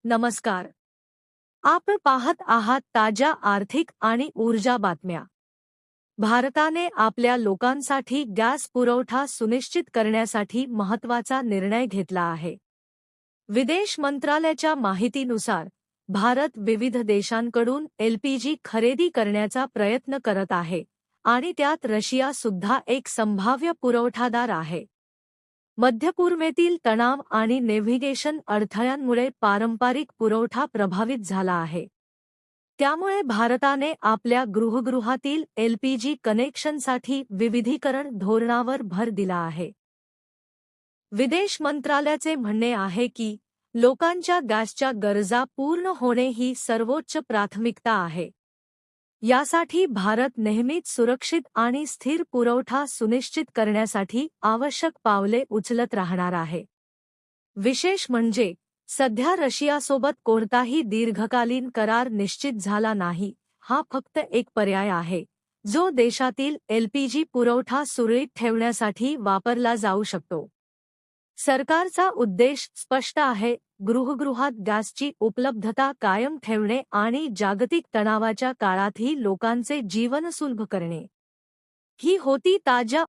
नमस्कार. आपण पाहत आहात ताज्या आर्थिक आणि ऊर्जा बातम्या. भारताने आपल्या लोकांसाठी गॅस पुरवठा सुनिश्चित करण्यासाठी महत्त्वाचा निर्णय घेतला आहे. विदेश मंत्रालयाच्या माहितीनुसार भारत विविध देशांकडून एलपीजी खरेदी करण्याचा प्रयत्न करत आहे आणि त्यात रशिया सुद्धा एक संभाव्य पुरवठादार आहे. मध्यपूर्वेतील तणाव आणि नेव्हिगेशन अडथळ्यांमुळे पारंपरिक पुरवठा प्रभावित झाला आहे. त्यामुळे भारताने आपल्या गृहगृहातील एलपीजी कनेक्शनसाठी विविधीकरण धोरणावर भर दिला आहे. विदेश मंत्रालयाचे म्हणणे आहे की लोकांच्या गॅसच्या गरजा पूर्ण होणे ही सर्वोच्च प्राथमिकता आहे. यासाठी भारत नेहमीच सुरक्षित आणि स्थिर पुरवठा सुनिश्चित करण्यासाठी आवश्यक पावले उचलत राहणार आहे. विशेष म्हणजे सध्या रशियासोबत कोणताही दीर्घकालीन करार निश्चित झाला नाही. हा फक्त एक पर्याय आहे जो देशातील एलपीजी पुरवठा सुरळीत ठेवण्यासाठी वापरला जाऊ शकतो. सरकारचा उद्देश स्पष्ट आहे, गृहगृहात गॅसची उपलब्धता कायम ठेवणे आणि जागतिक तणावाच्या काळातही लोकांचे जीवन सुलभ करणे. ही होती ताज्या